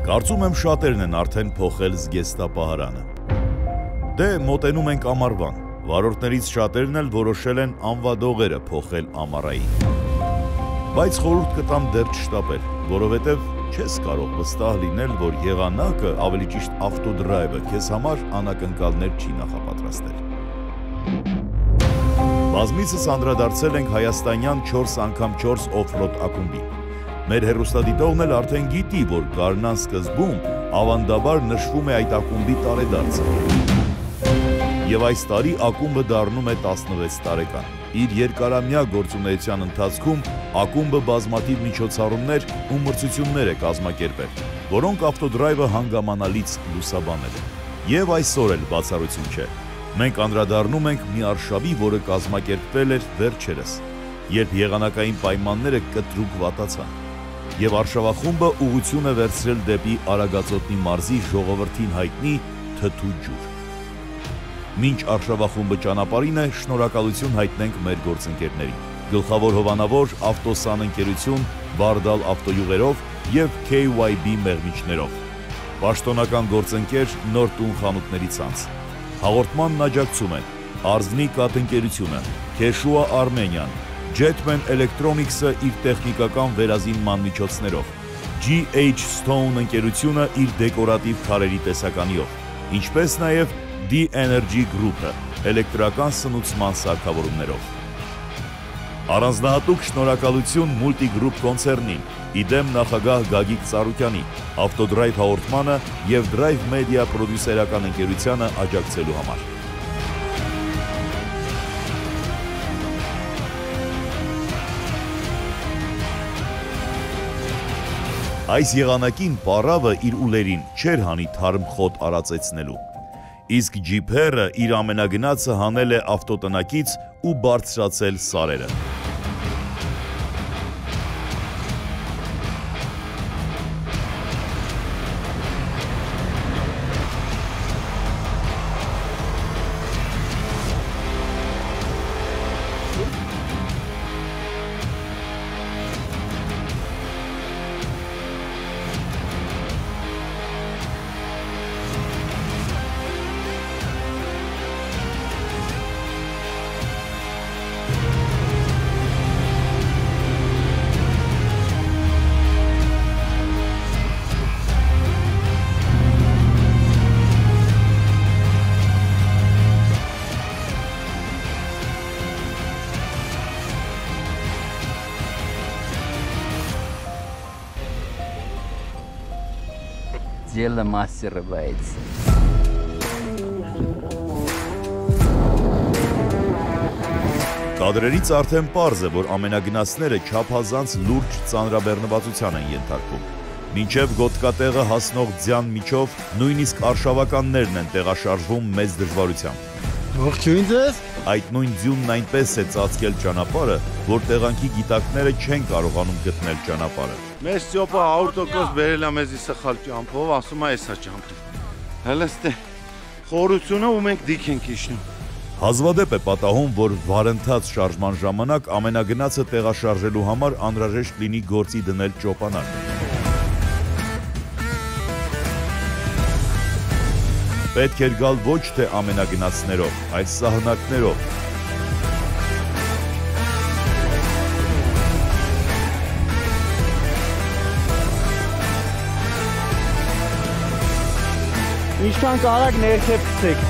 Կարծում եմ շատերն են արդեն փոխել զգեստապահարանը։ Դե մոտենում ենք ամառվան, վարորդներից շատերն էլ որոշել են անվադողերը փոխել ամառային։ Բայց խորհուրդ կտամ դեռ չշտապել, որովհետև չես կարող վստահ լինել, որ եղանակը, ավելի ճիշտ ավտոդրայվը, քեզ համար անակնկալներ չի նախապատրաստել։ Բազմիցս անդրադարձել ենք հայաստանյան 4x4 օֆրոդ ակումբին։ Մեր հեռուստադիտողն էլ արդեն գիտի, որ գարնան սկզբում ավանդաբար նշվում է այդ ակումբի տարեդարձը։ Եվ այս տարի ակումբը դառնում է 16 տարեկան։ Իր երկարամյա գործունեության ընթացքում ակումբը բազմաթիվ միջոցառումներ ու մրցություններ է կազմակերպել, որոնք ավտոդրայվը հանգամանալից լուսաբանել են։ Եվ այսօր էլ բացառություն չէ։ Մենք անդրադառնում ենք մի արշավի, որը կազմակերպվել էր վերջերս, երբ եղանակային պայմանները կտրուկ վատացան, եւ արշավախումբը ուղղություն է վերցրել դեպի Արագածոտնի մարզի ժողովրդին հայտնի Թթու ջուր։ Մինչ արշավախումբը ճանապարհին է, շնորհակալություն հայտնենք մեր գործընկերներին։ Գլխավոր հովանավոր Ավտոսան ընկերություն, Բարդալ ավտոյուղերով եւ KYB մեղմիչներով։ Պաշտոնական գործընկեր Նոր տուն խանութների ցանց։ Հաղորդմանն աջակցում են Արզնի կաթընկերությունը, Քեշուա Արմենիան, Jetman Electronics-ը իր տեխնիկական վերազինման միջոցներով, GH Stone ընկերությունը իր դեկորատիվ քարերի տեսականիով, ինչպես նաև D-Energy Group-ը էլեկտրական սնուցման սարքավորումներով։ Առանձնահատուկ շնորհակալություն Multigroup կոնցեռնին, իդեմ նախագահ Գագիկ Ծառուկյանի, Ավտոդրայվ հաղորդմանը և Drive Media պրոդյուսերական ընկերությանը աջակցելու համար։ Այս եղանակին պառավը իր ուլերին չէր հանի թարմ խոտ արածեցնելու։ Իսկ ջիփերը իր ամենագնացը հանել է ավտոտնակից ու բարձրացել սարերը։ Дело мастера боится. Կադրերից արդեն պարզ է, որ ամենագնացները չափազանց լուրջ ծանրաբեռնվածության են ենթարկվում։ Մինչև գոտկատեղը հասնող ձյան միջով նույնիսկ արշավականներն են տեղաշարժվում մեծ դժվարությամբ։ Ողջույն ձեզ։ Այդ նույն ձյունն այնպես է ծածկել ճանապարհը, որ տեղանքի գիտակները չեն կարողանում գտնել ճանապարհը։ Մեզ ծոպը 100% բերել է մեզի սխալ ճամփով, ասում է էսա ճամփը։ Հələ ստե խորությունը ու մենք դիք ենք իջնում։ Հազվադեպ է պատահում, որ վարընթաց շարժման ժամանակ ամենագնացը տեղաշարժելու համար անհրաժեշտ լինի գործի դնել ճոպանակ։ Պետք էր գալ ոչ թե ամենագնացներով, այլ սահնակներով։ Ինչքան կարակ ներքև գցեք։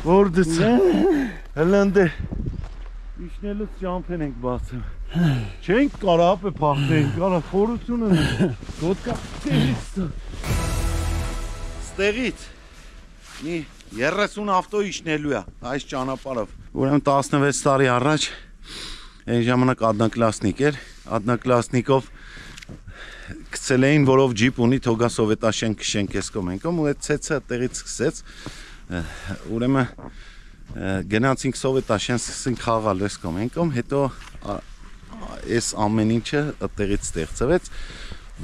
Որդս հլանդե իջնելուց ճամփեն ենք բացում։ Չենք կարա ապե փախնենք, կարա խորությունը գոտկա ստեղից մի 30 ավտո իջնելու է այս ճանապարհով։ Ուրեմն 16 տարի առաջ այն ժամանակ ադնակլասնիկ էր, ադնակլասնիկով գցել էին, որով ջիպ ունի թոգա սովետաշեն քշենք էս կոմենկում ու այդ ցեցը տեղից սկսեց ուրեմն գնացինք սովետաշեն սկսենք խաղալ էս կոմենկում հետո այս ամեն ինչը այդտեղից ստեղծվեց,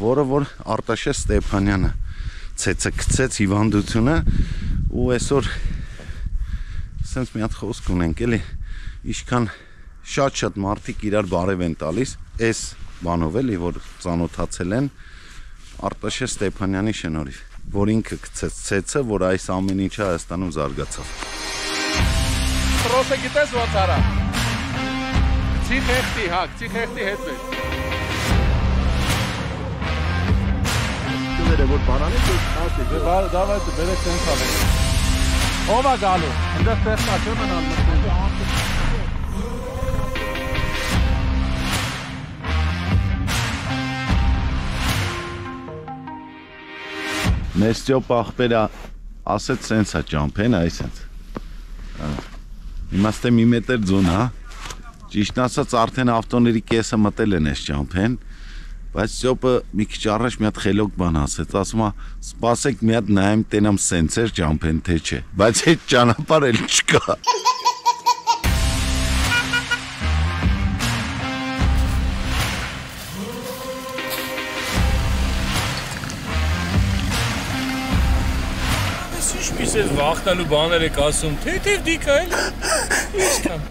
որը որ Արտաշես Ստեփանյանը ցեցկցեց հիվանդությունը ու այսօր ասենց մի հատ խոսք ունենք էլի, ինչքան շատ մարդիկ իրար բարև են տալիս, այս բանով էլի, որ ծանոթացել են Արտաշես Ստեփանյանի շնորհիվ, որ ինքը գցեց ցեցը, որ այս ամեն ինչը Հայաստանում զարգացավ։ Ռոսը գիտես ոնց արա։ Գցի խեղտի, հա, գցի խեղտի հետ վեր։ Դերը որ բանալի դու ասի։ Դավայ բերեք տենց անենք։ Ո՞վ է գալու։ Այնտեղ տեսա չեմ անալ։ Մեր Ստյոպ աղբերը ասեց սենց է ճամփեն, այսենց։ Իմաստե մի մետր ձուն, հա։ Ճիշտն ասած արդեն ավտոների կեսը մտել են այս ճամփեն, բայց Ստյոպը մի քիչ առաջ մի հատ խելոք բան ասեց, ասում է, սպասեք մի հատ նայեմ տենամ սենց էր ճամփեն, թե չէ։ Բայց այդ ճանապարհ էլ չկա։ Ես վախտալու բաներ եք ասում, թեթև դիքա էլ, իսկան։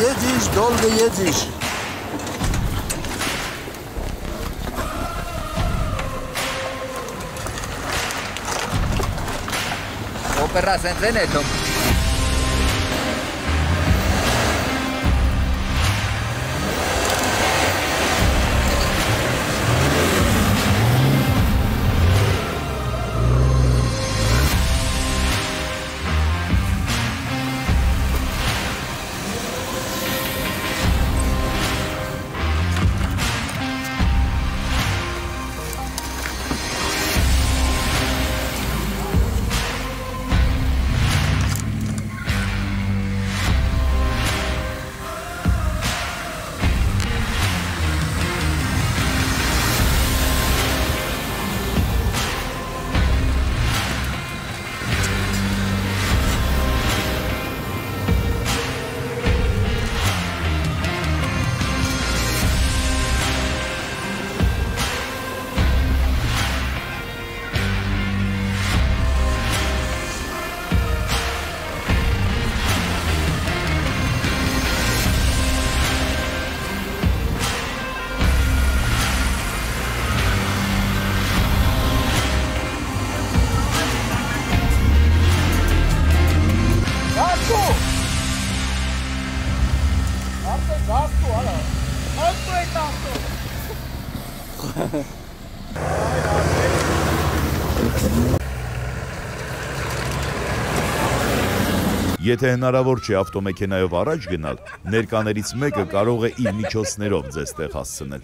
Jedziesz, dolgo jedziesz. Opera senzeneto. Եթե հնարավոր չէ ավտոմեքենայով առաջ գնալ, ներկաներից մեկը կարող է իր միջոցներով ձեզ տեղ հասցնել։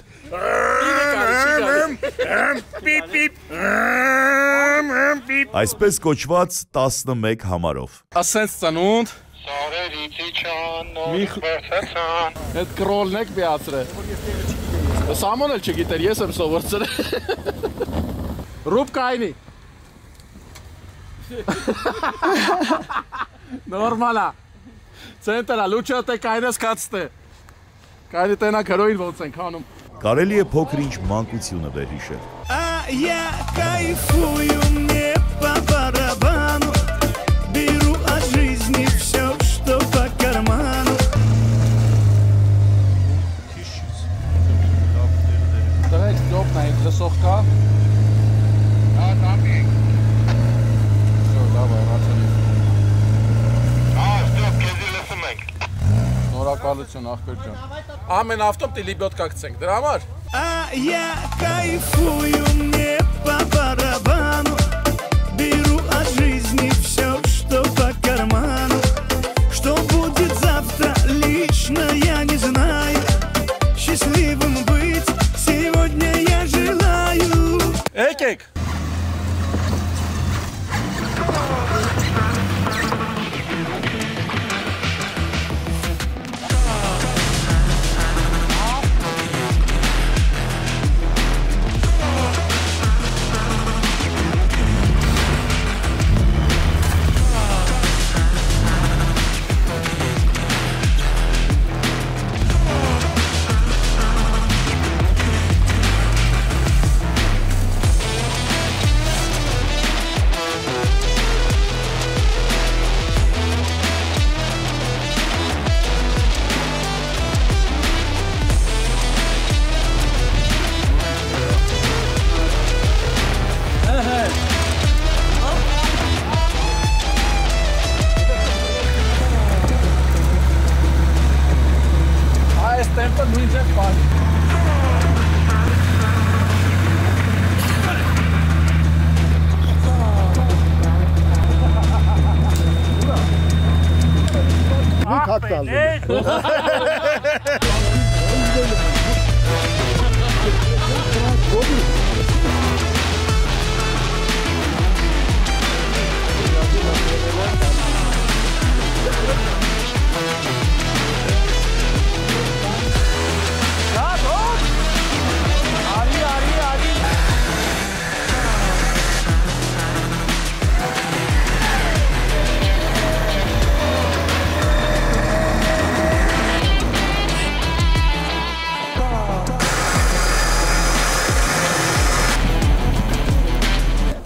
Այսպես կոչված 11 համարով։ Ասենց ծնունդ, Սարե Այդ կրոլն եք բիացրե։ Սամոն էլ չգիտեր, ես եմ սովորցրել։ Ռուբկա այնի։ Նորմալա։ Ցենտրա լուչա թե կայնես կացտե։ Կայնի տենա քրոին ոնց են քանում։ Կարելի է փոքր-ինչ մանկությունը վերհիշել։ Я кайфую, мне по барабану. Беру от жизни все, что по карману. Դրեք դոպն է, լսող կա։ Նորակալություն ախպեր ջան։ Ամեն ավտոմ տիլիբյոտ կակցենք, դրա համար։ Я кайфую, мне по барабану. Беру от жизни все, что по карману. Что будет завтра, лично я не знаю. Счастливым быть сегодня я желаю. Եկեք։ Այս տեմպը նույնց է պալի։ Մի քատ տալու։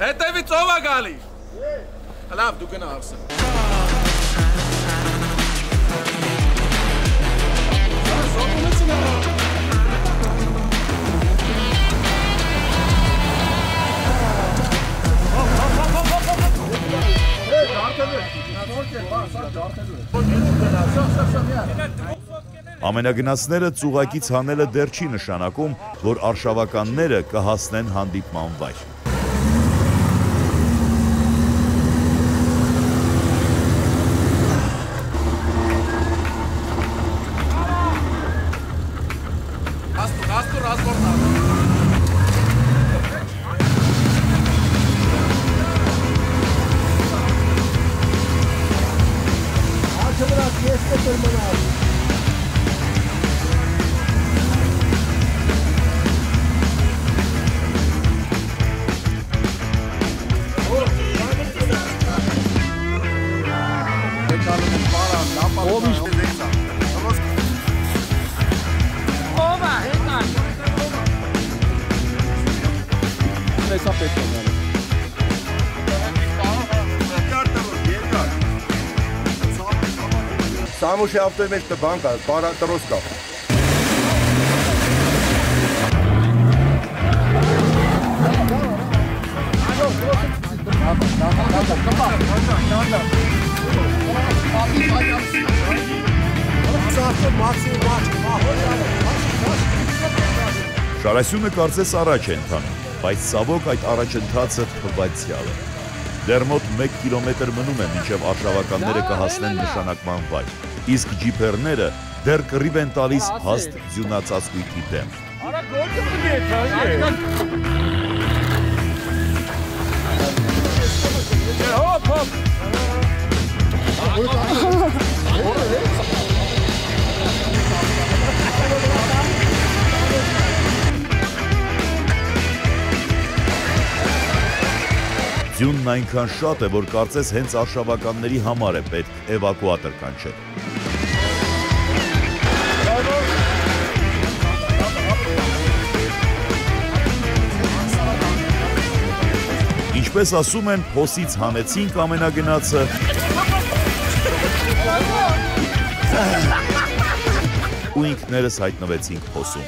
Հետևից ով է գալի։ Լավ, դու գնա Արսեն։ Ամենագնացները ծուղակից հանելը դեռ չի նշանակում, որ արշավականները կհասնեն հանդիպման վայր։ Աստուր ազգորնա։ Աշվրակ ես կտր մնալ։ Ով իշտ Տեսա պետք է գալու։ Սամուշի ավտոյի մեջ բան կա, տրոս կա։ Շարասյունը կարծես առաջ է ընթանում, բայց ցավոք այդ առաջընթացը թվացյալ է։ Դեռ մոտ 1 կիլոմետր մնում է մինչև արշավականները կհասնեն նշանակման վայր, իսկ ջիփերները դեռ կռիվ են տալիս հաստ ձյունածածկույթի դեմ։ Արա գոհը դե հոп հոп Ձյունն այնքան շատ է, որ կարծես հենց արշավականների համար է պետք էվակուատոր կանչել։ Ինչպես ասում են, փոսից հանեցինք ամենագնացը, ու ինքներս հայտնվեցինք փոսում։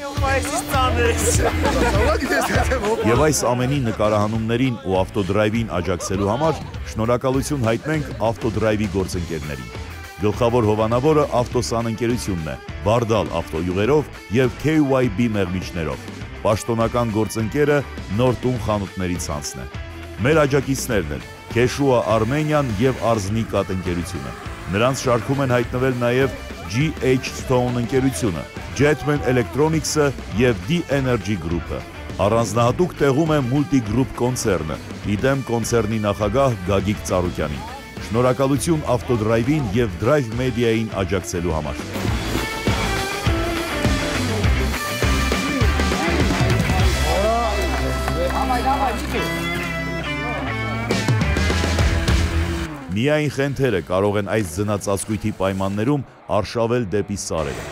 Եվ այս ամենի նկարահանումներին ու ավտոդրայվին աջակցելու համար շնորհակալություն հայտնենք ավտոդրայվի գործընկերներին։ Գլխավոր հովանավորը ավտոսանընկերությունն է, Բարդալ ավտոյուղերով եւ KYB մեղմիչներով։ Պաշտոնական գործընկերը Նոր տուն խանութների ցանցն է։ Մեր աջակիցներն են Քեշուա Armenian եւ Arznikat ընկերությունը։ Նրանց շարքում են հայտնվել նաեւ GH Stone ընկերությունը, Jetman Electronics-ը եւ D-Energy Group-ը։ Առանձնահատուկ տեղում է Multigroup կոնցեռնը, իդեմ կոնցեռնի նախագահ Գագիկ Ծառուկյանին։ Շնորհակալություն ավտոդրայվին եւ Drive Media-ին աջակցելու համար։ Միայն խենթերը կարող են այս ձնածածկույթի պայմաններում արշավել դեպի սարերը։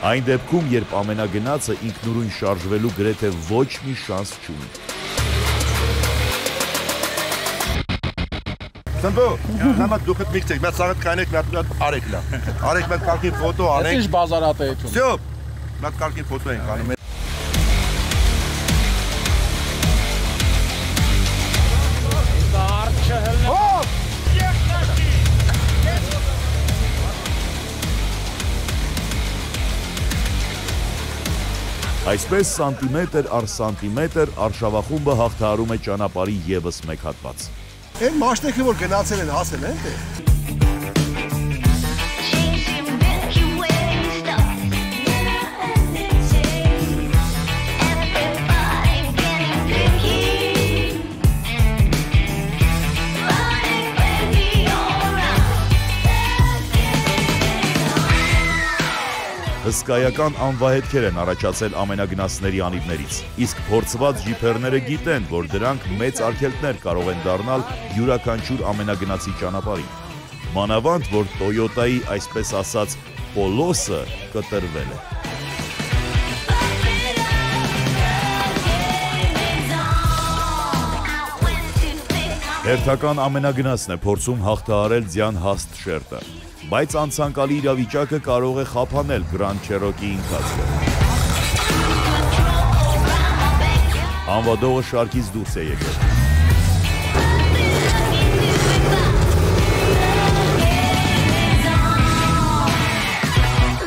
Այն դեպքում, երբ ամենագնացը ինքնուրույն շարժվելու գրեթե ոչ մի շանս չունի։ Սմբո, նամա դուք եք միքցեք, մեծ սաղդ կանեք, մեծ արեք լա։ Արեք մեծ կարգի ֆոտո անենք։ Ինչ բազարատեություն։ Всё, մեծ կարգի ֆոտո ենք անում։ Այսպես սանտիմետր առ սանտիմետր արշավախումբը հաղթահարում է ճանապարհի ևս մեկ հատված։ Այն մաշտեքը, որ գնացել են, հասել են, թե։ Հսկայական անվահետքեր են առաջացել ամենագնացների անիվներից, իսկ փորձված ջիփերները գիտեն, որ դրանք մեծ արգելքներ կարող են դառնալ յուրաքանչյուր ամենագնացի ճանապարհին։ Մանավանդ, որ Toyota-ի այսպես ասած Polo's-ը կտրվել է։ Հերթական ամենագնացն է փորձում հաղթահարել ձյան հաստ շերտը, բայց անցանկալի իրավիճակը կարող է խափանել Grand Cherokee-ի ընթացքը։ Անվադողը շարքից դուրս է եկել։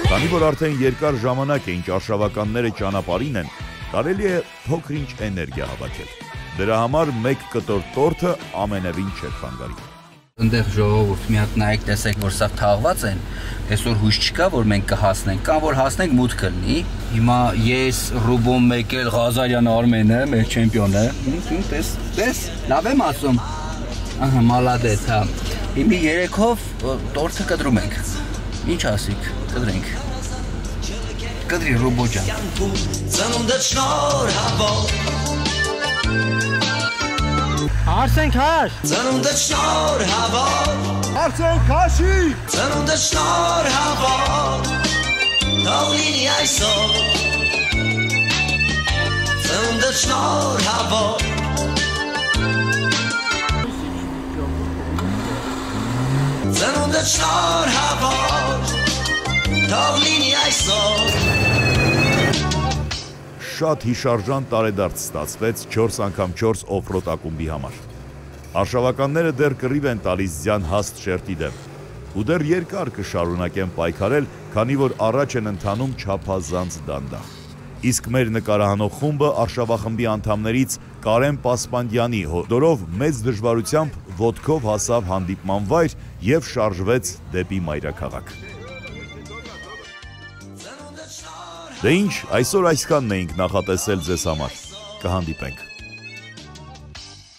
Քանի որ արդեն երկար ժամանակ է ինչ արշավականները ճանապարհին են, կարելի է փոքր-ինչ էներգիա հավաքել։ Դրա համար մեկ կտոր տորթը ամենևին չէր խանգարի։ Ընդեղ ժողովուրդ մի հատ նայեք, տեսեք, որ սա թաղված են, այսօր հույս չկա, որ մենք կհասնենք, կամ որ հասնենք մուտք կլինի։ Հիմա ես Ռուբոն Մեկել Ղազարյան Արմենը, մեր չեմպիոնը, տես, լավ եմ ասում։ Ահա, մալադես, հա։ Հիմի երեքով տորթը կտրում ենք։ Ինչ ասիք, կտրենք։ Կտրի Ռուբո ջան։ Ծնունդդ շնորհավոր Արսեն քաշ Ծնունդդ շնորհավոր Արսեն քաշի Ծնունդդ շնորհավոր Թող լինի այսօր Ծնունդդ շնորհավոր Ծնունդդ շնորհավոր Թող լինի այսօր Շատ հիշարժան տարեդարձ ստացվեց 4x4 օֆրոդ ակումբի համար։ Արշավականները դեռ կռիվ են տալիս ձյան հաստ շերտի դեմ, ու դեռ երկար կշարունակեն պայքարել, քանի որ առաջ են ընթանում չափազանց դանդաղ։ Իսկ մեր նկարահանող խումբը արշավախմբի անդամներից Կարեն Պասպանդյանի հորդորով մեծ դժվարությամբ ոտքով հասավ հանդիպման վայր և շարժվեց դեպի մայրաքաղաք։ Դե ինչ, այսօր այսքանն էինք նախատեսել ձեզ համար, կհանդիպենք։